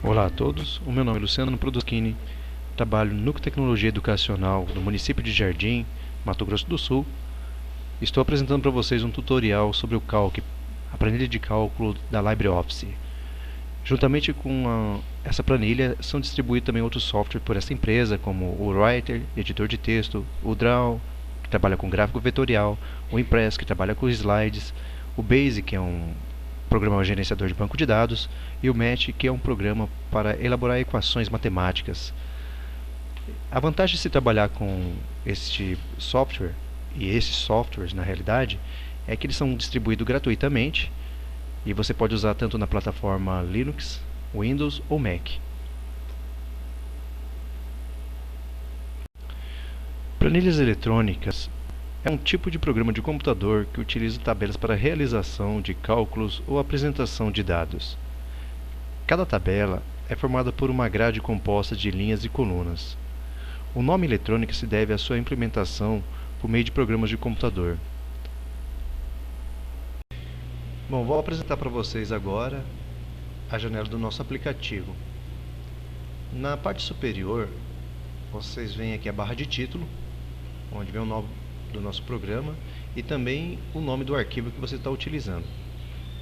Olá a todos, o meu nome é Luciano Produschini, trabalho no Núcleo de Tecnologia Educacional do município de Jardim, Mato Grosso do Sul. Estou apresentando para vocês um tutorial sobre o Calc, a planilha de cálculo da LibreOffice. Juntamente com essa planilha, são distribuídos também outros softwares por essa empresa, como o Writer, editor de texto, o Draw, que trabalha com gráfico vetorial, o Impress, que trabalha com slides, o Basic, que é um programa gerenciador de banco de dados, e o Match, que é um programa para elaborar equações matemáticas. A vantagem de se trabalhar com este software, e esses softwares na realidade, é que eles são distribuídos gratuitamente, e você pode usar tanto na plataforma Linux, Windows ou Mac. Planilhas eletrônicas é um tipo de programa de computador que utiliza tabelas para realização de cálculos ou apresentação de dados. Cada tabela é formada por uma grade composta de linhas e colunas. O nome eletrônica se deve à sua implementação por meio de programas de computador. Bom, vou apresentar para vocês agora a janela do nosso aplicativo. Na parte superior, vocês veem aqui a barra de título, onde vem o nome do nosso programa e também o nome do arquivo que você está utilizando.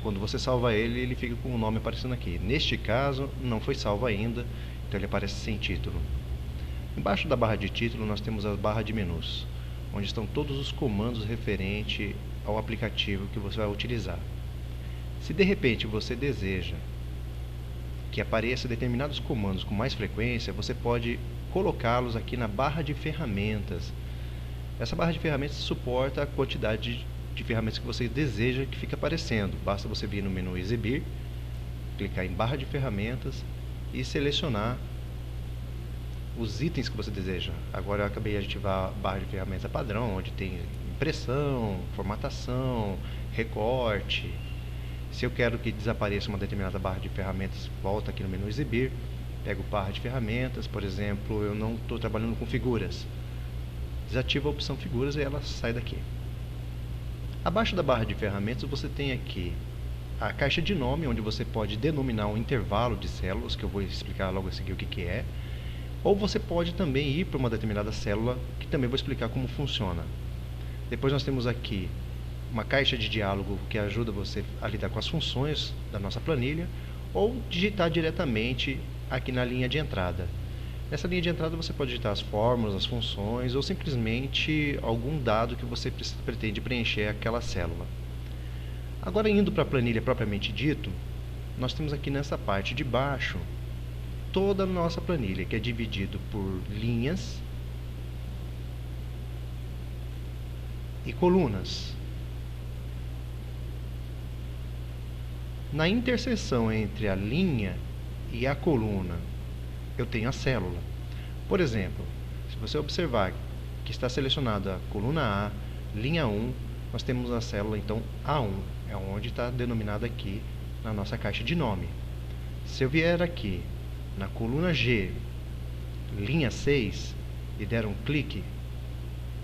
Quando você salva ele, ele fica com o nome aparecendo aqui. Neste caso, não foi salvo ainda, então ele aparece sem título. Embaixo da barra de título, nós temos a barra de menus, onde estão todos os comandos referentes ao aplicativo que você vai utilizar. Se de repente você deseja que apareça determinados comandos com mais frequência, você pode colocá-los aqui na barra de ferramentas. Essa barra de ferramentas suporta a quantidade de ferramentas que você deseja que fique aparecendo. Basta você vir no menu Exibir, clicar em barra de ferramentas e selecionar os itens que você deseja. Agora eu acabei de ativar a barra de ferramentas padrão, onde tem impressão, formatação, recorte. Se eu quero que desapareça uma determinada barra de ferramentas, volta aqui no menu Exibir, pego barra de ferramentas, por exemplo, eu não estou trabalhando com figuras. Desativa a opção figuras e ela sai daqui. Abaixo da barra de ferramentas você tem aqui a caixa de nome, onde você pode denominar um intervalo de células, que eu vou explicar logo a seguir o que é. Ou você pode também ir para uma determinada célula, que também vou explicar como funciona. Depois nós temos aqui uma caixa de diálogo que ajuda você a lidar com as funções da nossa planilha, ou digitar diretamente aqui na linha de entrada. Nessa linha de entrada você pode digitar as fórmulas, as funções ou simplesmente algum dado que você pretende preencher aquela célula. Agora, indo para a planilha propriamente dito, nós temos aqui nessa parte de baixo toda a nossa planilha, que é dividido por linhas e colunas. Na interseção entre a linha e a coluna, eu tenho a célula. Por exemplo, se você observar que está selecionada a coluna A, linha 1, nós temos a célula então A1, é onde está denominada aqui na nossa caixa de nome. Se eu vier aqui na coluna G, linha 6, e der um clique,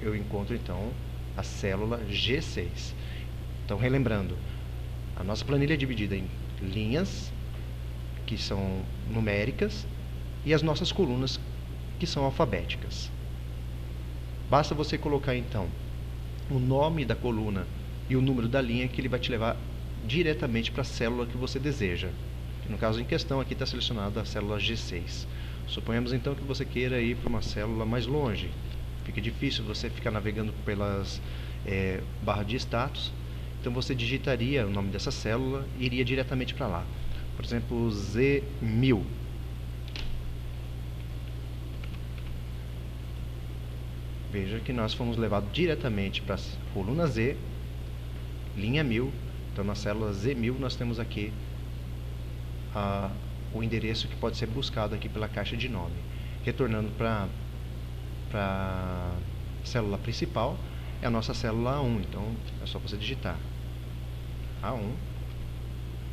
eu encontro então a célula G6. Então, relembrando, a nossa planilha é dividida em linhas, que são numéricas, e as nossas colunas, que são alfabéticas. Basta você colocar então o nome da coluna e o número da linha, que ele vai te levar diretamente para a célula que você deseja. No caso em questão aqui está selecionada a célula G6. Suponhamos então que você queira ir para uma célula mais longe. Fica difícil você ficar navegando pelas barras de status. Então você digitaria o nome dessa célula e iria diretamente para lá. Por exemplo, Z1000. Veja que nós fomos levados diretamente para a coluna Z, linha 1000. Então na célula Z1000 nós temos aqui o endereço que pode ser buscado aqui pela caixa de nome. Retornando para a célula principal, é a nossa célula A1. Então é só você digitar A1,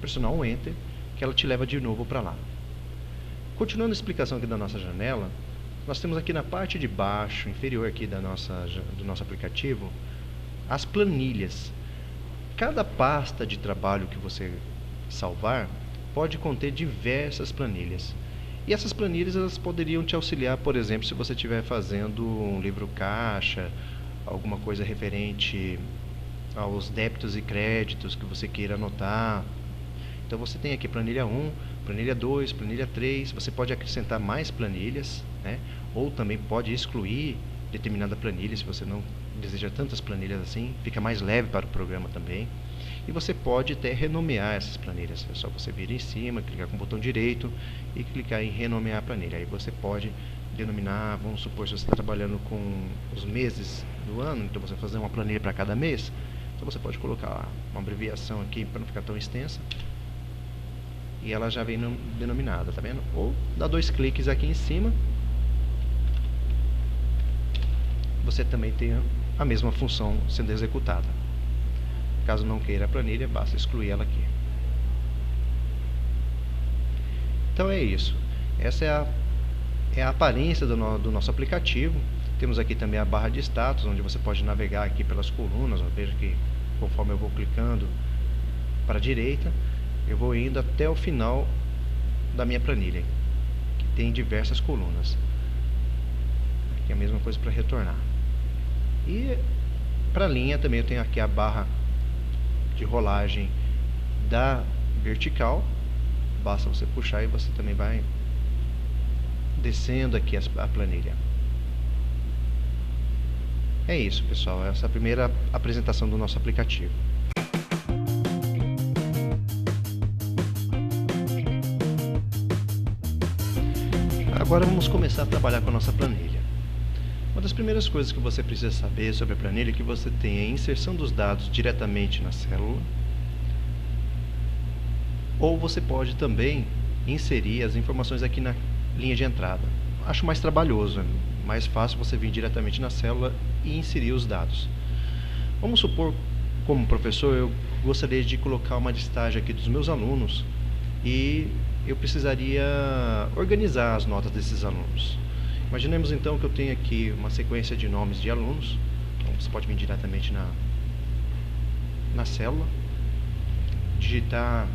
pressionar um Enter, que ela te leva de novo para lá. Continuando a explicação aqui da nossa janela, nós temos aqui na parte de baixo, inferior aqui do nosso aplicativo, as planilhas. Cada pasta de trabalho que você salvar pode conter diversas planilhas. E essas planilhas elas poderiam te auxiliar, por exemplo, se você estiver fazendo um livro caixa, alguma coisa referente aos débitos e créditos que você queira anotar. Então você tem aqui planilha 1, planilha 2, planilha 3, você pode acrescentar mais planilhas, né? Ou também pode excluir determinada planilha se você não deseja tantas planilhas assim, fica mais leve para o programa também. E você pode até renomear essas planilhas, é só você vir em cima, clicar com o botão direito e clicar em renomear a planilha. Aí você pode denominar, vamos supor, se você está trabalhando com os meses do ano, então você vai fazer uma planilha para cada mês, então você pode colocar uma abreviação aqui para não ficar tão extensa e ela já vem denominada, tá vendo? Ou dá 2 cliques aqui em cima, você também tem a mesma função sendo executada. Caso não queira a planilha, basta excluir ela aqui. Então é isso. Essa é a aparência do nosso aplicativo. Temos aqui também a barra de status, onde você pode navegar aqui pelas colunas. Veja que conforme eu vou clicando para a direita, eu vou indo até o final da minha planilha, que tem diversas colunas. Aqui é a mesma coisa para retornar. E para a linha também eu tenho aqui a barra de rolagem da vertical, basta você puxar e você também vai descendo aqui a planilha. É isso, pessoal, essa é a primeira apresentação do nosso aplicativo. Agora vamos começar a trabalhar com a nossa planilha. Uma das primeiras coisas que você precisa saber sobre a planilha é que você tem a inserção dos dados diretamente na célula, ou você pode também inserir as informações aqui na linha de entrada. Acho mais trabalhoso, é mais fácil você vir diretamente na célula e inserir os dados. Vamos supor, como professor, eu gostaria de colocar uma listagem aqui dos meus alunos e eu precisaria organizar as notas desses alunos. Imaginemos então que eu tenho aqui uma sequência de nomes de alunos. Então, você pode vir diretamente na célula, digitar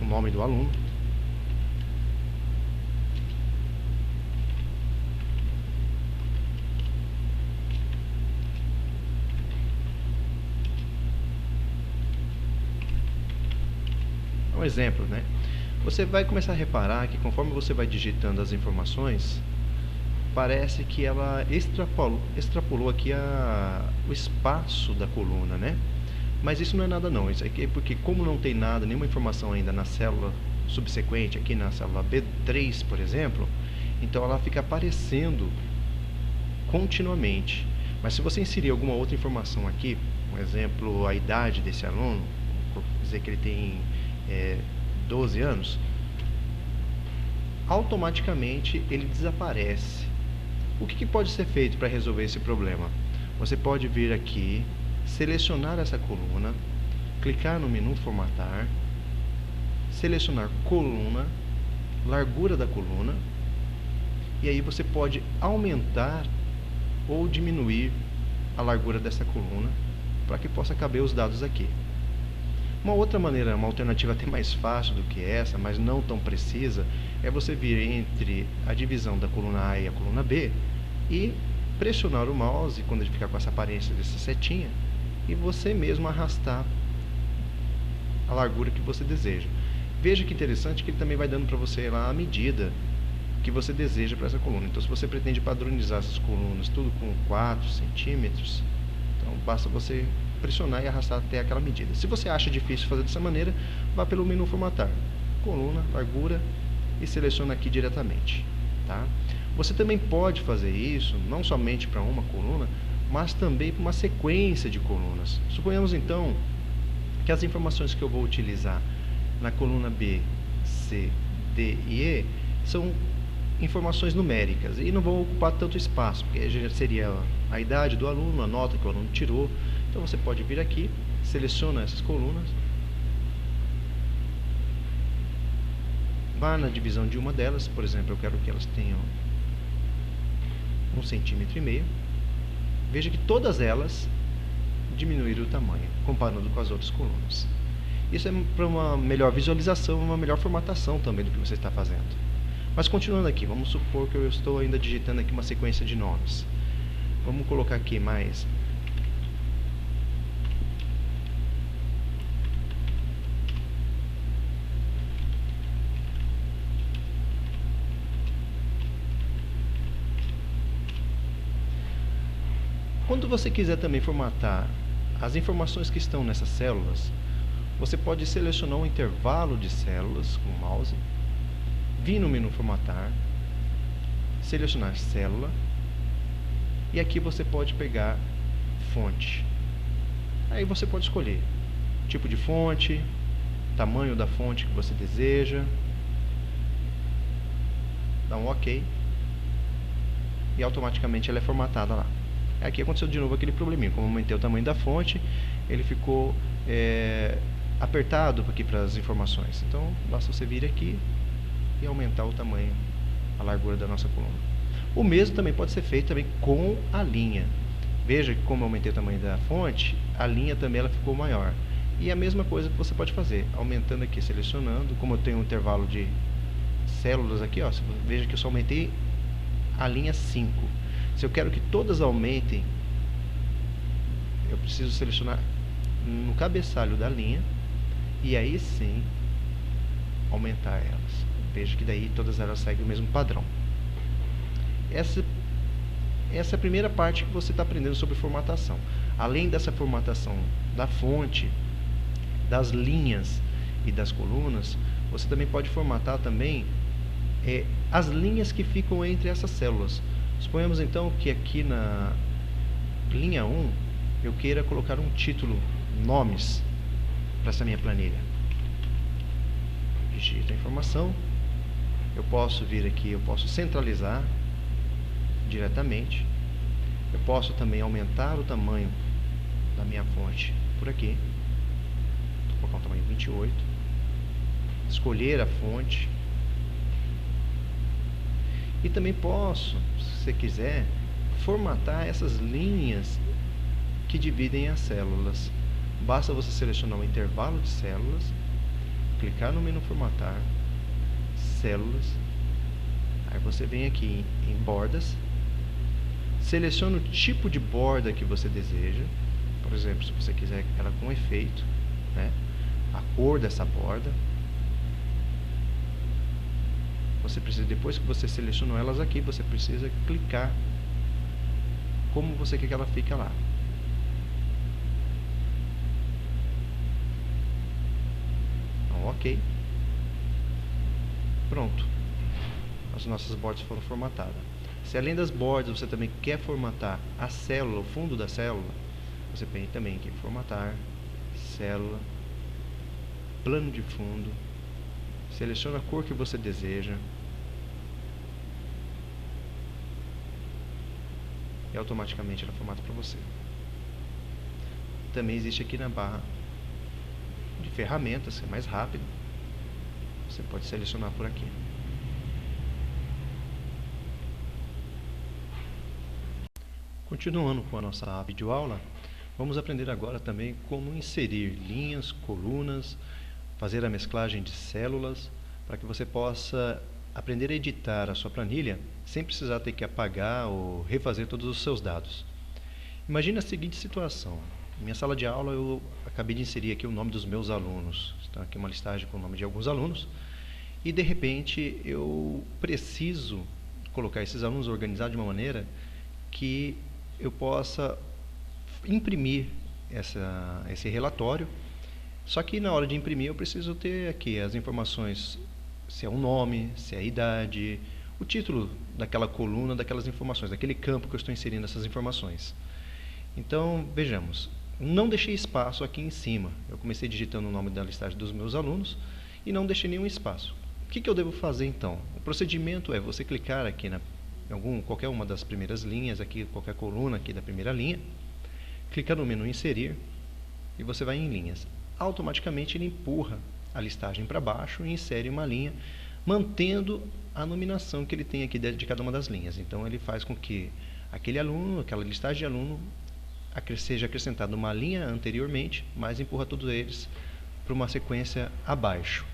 o nome do aluno, um exemplo, né? Você vai começar a reparar que conforme você vai digitando as informações, parece que ela extrapolou aqui o espaço da coluna, né? Mas isso não é nada não, isso aqui é porque como não tem nada, nenhuma informação ainda na célula subsequente, aqui na célula B3, por exemplo, então ela fica aparecendo continuamente. Mas se você inserir alguma outra informação aqui, por exemplo, a idade desse aluno, vou dizer que ele tem 12 anos, automaticamente ele desaparece. O que pode ser feito para resolver esse problema? Você pode vir aqui, selecionar essa coluna, clicar no menu formatar, selecionar coluna, largura da coluna, e aí você pode aumentar ou diminuir a largura dessa coluna para que possa caber os dados aqui. Uma outra maneira, uma alternativa até mais fácil do que essa, mas não tão precisa, é você vir entre a divisão da coluna A e a coluna B e pressionar o mouse quando ele ficar com essa aparência dessa setinha e você mesmo arrastar a largura que você deseja. Veja que interessante que ele também vai dando para você lá a medida que você deseja para essa coluna. Então, se você pretende padronizar essas colunas tudo com 4 centímetros, então basta você pressionar e arrastar até aquela medida. Se você acha difícil fazer dessa maneira, vá pelo menu formatar, coluna, largura e seleciona aqui diretamente, tá? Você também pode fazer isso não somente para uma coluna, mas também para uma sequência de colunas. Suponhamos então que as informações que eu vou utilizar na coluna B, C, D e E são informações numéricas e não vão ocupar tanto espaço, porque já seria a idade do aluno, a nota que o aluno tirou. Então você pode vir aqui, seleciona essas colunas, vá na divisão de uma delas, por exemplo, eu quero que elas tenham 1,5 cm. Veja que todas elas diminuíram o tamanho, comparando com as outras colunas. Isso é para uma melhor visualização, uma melhor formatação também do que você está fazendo. Mas continuando aqui, vamos supor que eu estou ainda digitando aqui uma sequência de nomes. Vamos colocar aqui mais. Quando você quiser também formatar as informações que estão nessas células, você pode selecionar um intervalo de células com o mouse, vir no menu formatar, selecionar célula, e aqui você pode pegar fonte. Aí você pode escolher tipo de fonte, tamanho da fonte que você deseja, dá um OK e automaticamente ela é formatada lá. Aqui aconteceu de novo aquele probleminha, como eu aumentei o tamanho da fonte, ele ficou apertado aqui para as informações. Então basta você vir aqui e aumentar o tamanho, a largura da nossa coluna. O mesmo também pode ser feito também com a linha. Veja que como eu aumentei o tamanho da fonte, a linha também ela ficou maior. E a mesma coisa que você pode fazer, aumentando aqui, selecionando, como eu tenho um intervalo de células aqui, ó, veja que eu só aumentei a linha 5. Se eu quero que todas aumentem, eu preciso selecionar no cabeçalho da linha e aí sim aumentar elas. Veja que daí todas elas seguem o mesmo padrão. Essa é a primeira parte que você está aprendendo sobre formatação. Além dessa formatação da fonte, das linhas e das colunas, você também pode formatar também as linhas que ficam entre essas células. Suponhamos então que aqui na linha 1 eu queira colocar um título, nomes, para essa minha planilha. Digito a informação, eu posso vir aqui, eu posso centralizar diretamente, eu posso também aumentar o tamanho da minha fonte por aqui, vou colocar um tamanho 28, escolher a fonte. E também posso, se você quiser, formatar essas linhas que dividem as células. Basta você selecionar um intervalo de células, clicar no menu formatar, células, aí você vem aqui em bordas, seleciona o tipo de borda que você deseja. Por exemplo, se você quiser ela com efeito, né, a cor dessa borda. Você precisa, depois que você selecionou elas aqui, você precisa clicar como você quer que ela fique lá. Então, OK. Pronto. As nossas bordas foram formatadas. Se além das bordas você também quer formatar a célula, o fundo da célula, você vem também aqui em formatar, célula, plano de fundo, seleciona a cor que você deseja e automaticamente ela formata para você. Também existe aqui na barra de ferramentas, que é mais rápido, você pode selecionar por aqui. Continuando com a nossa videoaula, vamos aprender agora também como inserir linhas, colunas, fazer a mesclagem de células, para que você possa aprender a editar a sua planilha sem precisar ter que apagar ou refazer todos os seus dados. Imagine a seguinte situação. Em minha sala de aula eu acabei de inserir aqui o nome dos meus alunos. Está aqui uma listagem com o nome de alguns alunos. E de repente eu preciso colocar esses alunos organizados de uma maneira que eu possa imprimir esse relatório. Só que na hora de imprimir eu preciso ter aqui as informações, se é um nome, se é a idade, o título daquela coluna, daquelas informações, daquele campo que eu estou inserindo essas informações. Então, vejamos, não deixei espaço aqui em cima. Eu comecei digitando o nome da listagem dos meus alunos e não deixei nenhum espaço. O que eu devo fazer então? O procedimento é você clicar aqui qualquer uma das primeiras linhas, aqui qualquer coluna aqui da primeira linha, clicar no menu inserir e você vai em linhas. Automaticamente ele empurra a listagem para baixo e insere uma linha, mantendo a numeração que ele tem aqui de cada uma das linhas. Então ele faz com que aquele aluno, aquela listagem de aluno seja acrescentada uma linha anteriormente, mas empurra todos eles para uma sequência abaixo.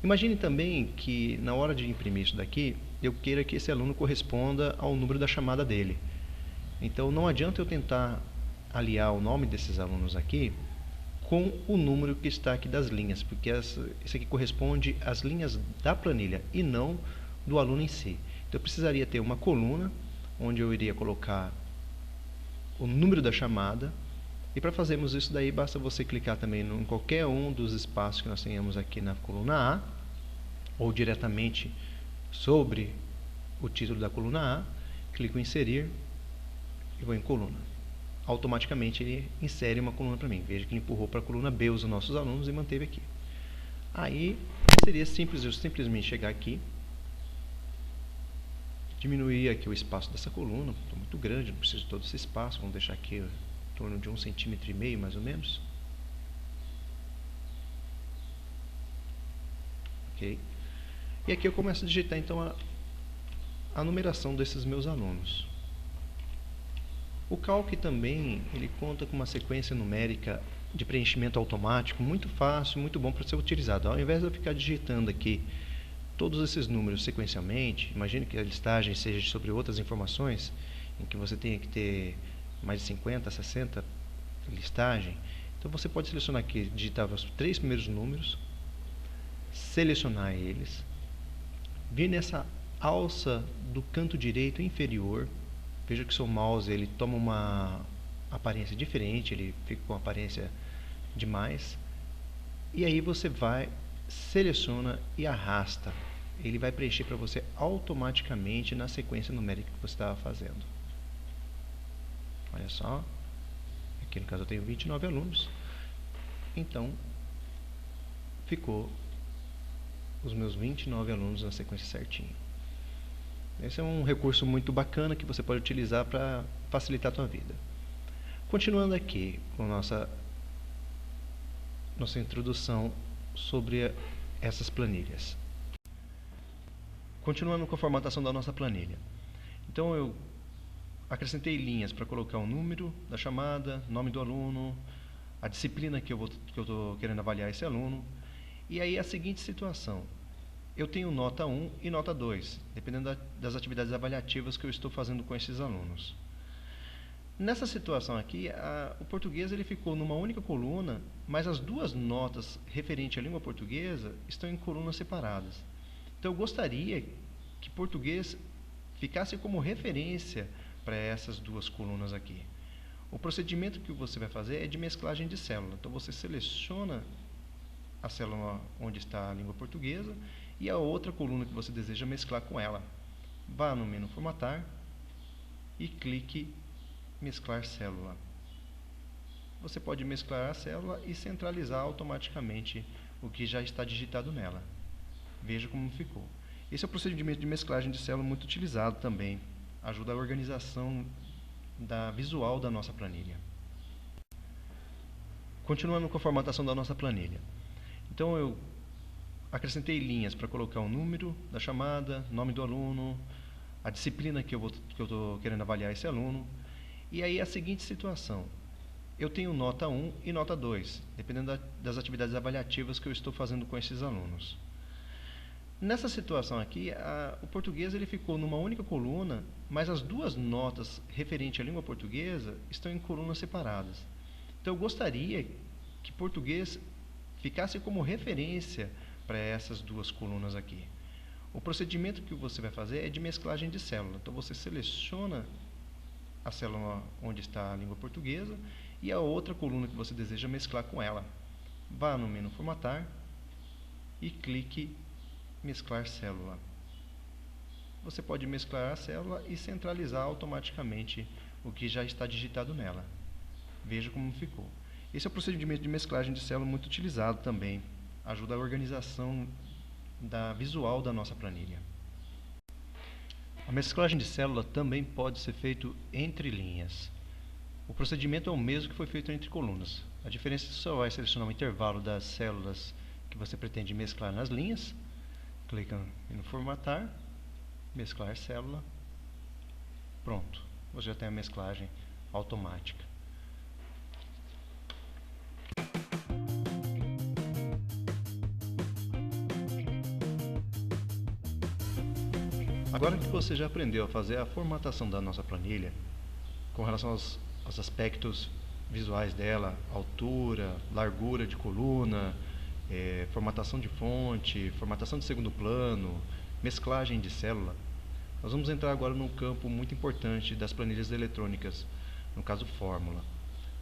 Imagine também que na hora de imprimir isso daqui, eu queira que esse aluno corresponda ao número da chamada dele. Então não adianta eu tentar aliar o nome desses alunos aqui com o número que está aqui das linhas, porque isso aqui corresponde às linhas da planilha e não do aluno em si. Então eu precisaria ter uma coluna onde eu iria colocar o número da chamada, e para fazermos isso daí basta você clicar também em qualquer um dos espaços que nós tenhamos aqui na coluna A, ou diretamente sobre o título da coluna A, clico em inserir e vou em coluna. Automaticamente ele insere uma coluna para mim. Veja que ele empurrou para a coluna B os nossos alunos e manteve aqui. Aí seria simples eu simplesmente chegar aqui, diminuir aqui o espaço dessa coluna, estou muito grande, não preciso de todo esse espaço, vamos deixar aqui em torno de 1,5 cm mais ou menos. Ok? E aqui eu começo a digitar então a numeração desses meus alunos. O Calc também ele conta com uma sequência numérica de preenchimento automático muito fácil, muito bom para ser utilizado. Ao invés de eu ficar digitando aqui todos esses números sequencialmente, imagine que a listagem seja sobre outras informações, em que você tenha que ter mais de 50, 60 listagem. Então você pode selecionar aqui, digitar os 3 primeiros números, selecionar eles, vir nessa alça do canto direito inferior. Veja que o seu mouse ele toma uma aparência diferente, ele fica com uma aparência de mais. E aí você vai, seleciona e arrasta. Ele vai preencher para você automaticamente na sequência numérica que você estava fazendo. Olha só. Aqui no caso eu tenho 29 alunos. Então, ficou os meus 29 alunos na sequência certinho. Esse é um recurso muito bacana que você pode utilizar para facilitar a tua vida. Continuando aqui com nossa introdução sobre essas planilhas. Continuando com a formatação da nossa planilha. Então eu acrescentei linhas para colocar o número da chamada, nome do aluno, a disciplina que eu estou querendo avaliar esse aluno. E aí a seguinte situação. Eu tenho nota 1 e nota 2, dependendo das atividades avaliativas que eu estou fazendo com esses alunos. Nessa situação aqui, o português ele ficou numa única coluna, mas as duas notas referentes à língua portuguesa estão em colunas separadas. Então eu gostaria que português ficasse como referência para essas duas colunas aqui. O procedimento que você vai fazer é de mesclagem de célula. Então você seleciona a célula onde está a língua portuguesa e a outra coluna que você deseja mesclar com ela. Vá no menu formatar e clique mesclar célula. Você pode mesclar a célula e centralizar automaticamente o que já está digitado nela. Veja como ficou. Esse é o procedimento de mesclagem de célula muito utilizado também. Ajuda a organização visual da nossa planilha. Continuando com a formatação da nossa planilha. Então eu acrescentei linhas para colocar o número da chamada, nome do aluno, a disciplina que eu estou querendo avaliar esse aluno. E aí a seguinte situação. Eu tenho nota 1 e nota 2, dependendo das atividades avaliativas que eu estou fazendo com esses alunos. Nessa situação aqui, o português ele ficou numa única coluna, mas as duas notas referentes à língua portuguesa estão em colunas separadas. Então eu gostaria que português ficasse como referência para essas duas colunas aqui. O procedimento que você vai fazer é de mesclagem de célula. Então você seleciona a célula onde está a língua portuguesa e a outra coluna que você deseja mesclar com ela. Vá no menu formatar e clique mesclar célula. Você pode mesclar a célula e centralizar automaticamente o que já está digitado nela. Veja como ficou. Esse é o procedimento de mesclagem de célula muito utilizado também. Ajuda a organização visual da nossa planilha. A mesclagem de célula também pode ser feito entre linhas. O procedimento é o mesmo que foi feito entre colunas. A diferença é que você só vai selecionar o intervalo das células que você pretende mesclar nas linhas. Clica no formatar, mesclar célula. Pronto, você já tem a mesclagem automática. Agora que você já aprendeu a fazer a formatação da nossa planilha, com relação aos aspectos visuais dela, altura, largura de coluna, formatação de fonte, formatação de segundo plano, mesclagem de célula, nós vamos entrar agora num campo muito importante das planilhas eletrônicas, no caso fórmula.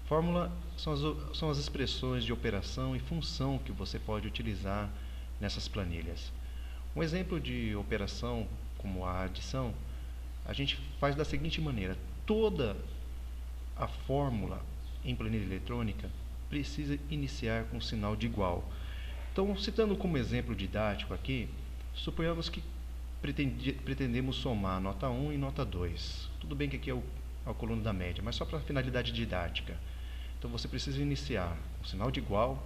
Fórmula são as expressões de operação e função que você pode utilizar nessas planilhas. Um exemplo de operação como a adição, a gente faz da seguinte maneira: toda a fórmula em planilha eletrônica precisa iniciar com sinal de igual. Então, citando como exemplo didático aqui, suponhamos que pretendemos somar nota 1 e nota 2. Tudo bem que aqui é a coluna da média, mas só para finalidade didática. Então, você precisa iniciar com sinal de igual.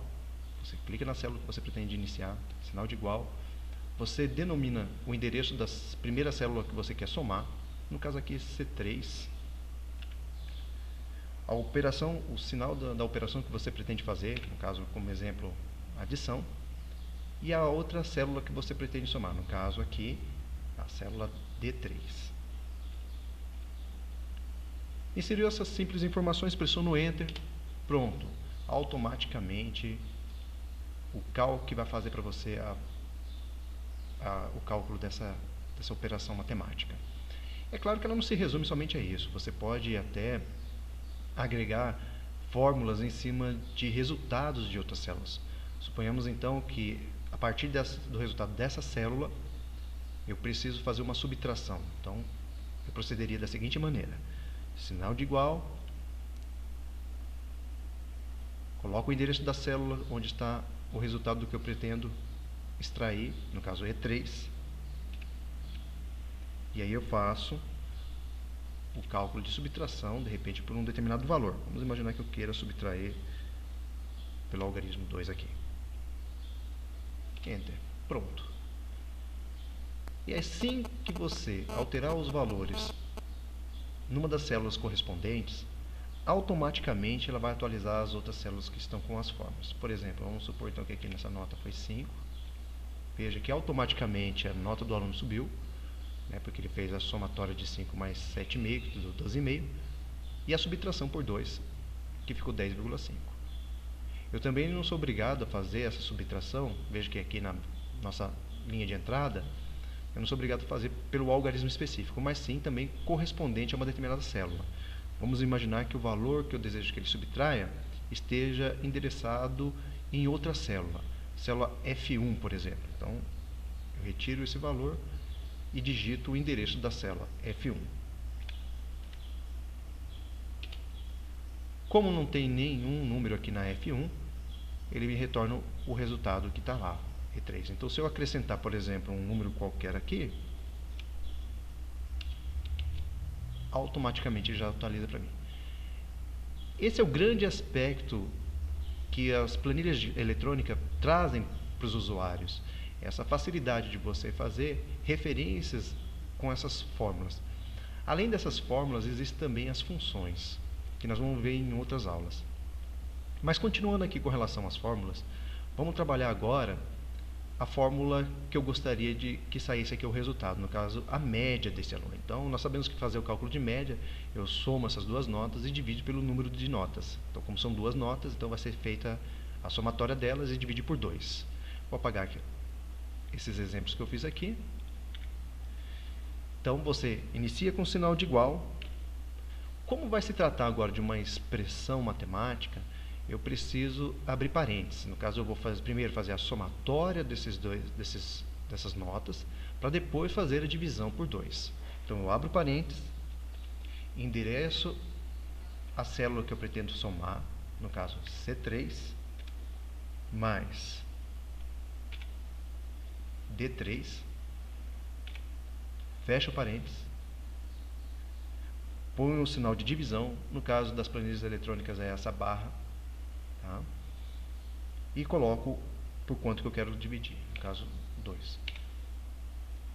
Você clica na célula que você pretende iniciar, sinal de igual. Você denomina o endereço da primeira célula que você quer somar, no caso aqui C3. A operação, o sinal da operação que você pretende fazer, no caso, como exemplo, adição, e a outra célula que você pretende somar, no caso aqui, a célula D3. Inseriu essas simples informações, pressionou Enter, pronto. Automaticamente, o cálculo que vai fazer para você o cálculo dessa operação matemática. É claro que ela não se resume somente a isso. Você pode até agregar fórmulas em cima de resultados de outras células. Suponhamos então que a partir do resultado dessa célula eu preciso fazer uma subtração. Então eu procederia da seguinte maneira: sinal de igual, coloco o endereço da célula onde está o resultado do que eu pretendo extrair, no caso E3, e aí eu faço o cálculo de subtração, de repente, por um determinado valor. Vamos imaginar que eu queira subtrair pelo algarismo 2 aqui. Enter. Pronto. E assim que você alterar os valores numa das células correspondentes, automaticamente ela vai atualizar as outras células que estão com as fórmulas. Por exemplo, vamos supor então que aqui nessa nota foi 5. Veja que automaticamente a nota do aluno subiu, porque ele fez a somatória de 5 mais 7,5, que deu 12,5, e a subtração por 2, que ficou 10,5. Eu também não sou obrigado a fazer essa subtração, veja que aqui na nossa linha de entrada, eu não sou obrigado a fazer pelo algarismo específico, mas sim também correspondente a uma determinada célula. Vamos imaginar que o valor que eu desejo que ele subtraia esteja endereçado em outra célula, célula F1, por exemplo. Então, eu retiro esse valor e digito o endereço da célula F1. Como não tem nenhum número aqui na F1, ele me retorna o resultado que está lá, E3. Então, se eu acrescentar, por exemplo, um número qualquer aqui, automaticamente ele já atualiza para mim. Esse é o grande aspecto que as planilhas eletrônicas trazem para os usuários. Essa facilidade de você fazer referências com essas fórmulas. Além dessas fórmulas, existem também as funções, que nós vamos ver em outras aulas. Mas continuando aqui com relação às fórmulas, vamos trabalhar agora a fórmula que eu gostaria de que saísse aqui o resultado, no caso, a média desse aluno. Então, nós sabemos que fazer o cálculo de média, eu somo essas duas notas e divido pelo número de notas. Então, como são duas notas, então vai ser feita a somatória delas e dividir por 2. Vou apagar aqui esses exemplos que eu fiz aqui. Então, você inicia com sinal de igual. Como vai se tratar agora de uma expressão matemática, eu preciso abrir parênteses. No caso, eu vou primeiro fazer a somatória dessas notas, para depois fazer a divisão por 2. Então, eu abro parênteses, endereço a célula que eu pretendo somar, no caso C3, mais D3, fecho parênteses, ponho o sinal de divisão, no caso das planilhas eletrônicas é essa barra, tá? E coloco por quanto que eu quero dividir, no caso 2.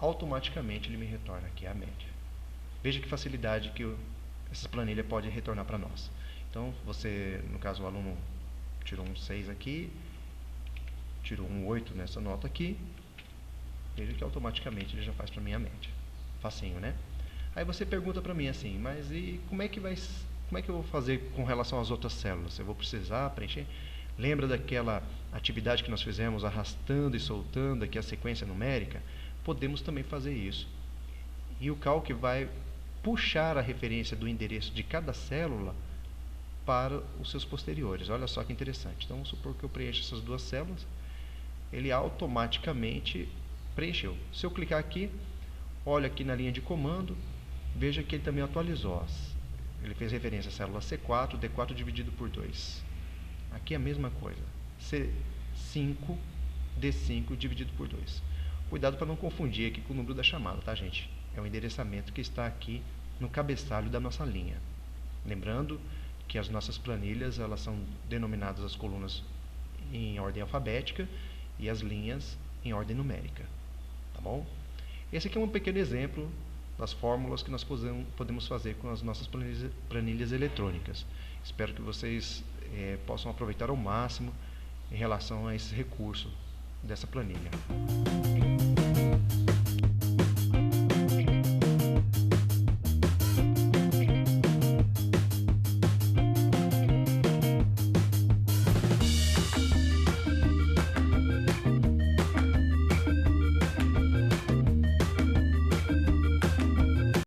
Automaticamente ele me retorna aqui a média. Veja que facilidade que essa planilha pode retornar para nós. Então, você, no caso, o aluno tirou um 6 aqui, tirou um 8 nessa nota aqui, veja que automaticamente ele já faz para mim a média. facinho, né? Aí você pergunta para mim assim, mas e como é que eu vou fazer com relação às outras células? Eu vou precisar preencher? Lembra daquela atividade que nós fizemos arrastando e soltando aqui a sequência numérica? Podemos também fazer isso. E o calc vai puxar a referência do endereço de cada célula para os seus posteriores. Olha só que interessante. Então vamos supor que eu preencha essas duas células, ele automaticamente preencheu. Se eu clicar aqui, olha aqui na linha de comando, veja que ele também atualizou. Ele fez referência à célula C4, D4 dividido por 2. Aqui é a mesma coisa. C5, D5 dividido por 2. Cuidado para não confundir aqui com o número da chamada, tá, gente? É o endereçamento que está aqui no cabeçalho da nossa linha. Lembrando que as nossas planilhas, elas são denominadas as colunas em ordem alfabética e as linhas em ordem numérica, tá bom? Esse aqui é um pequeno exemplo das fórmulas que nós podemos fazer com as nossas planilhas eletrônicas. Espero que vocês possam aproveitar ao máximo em relação a esse recurso dessa planilha.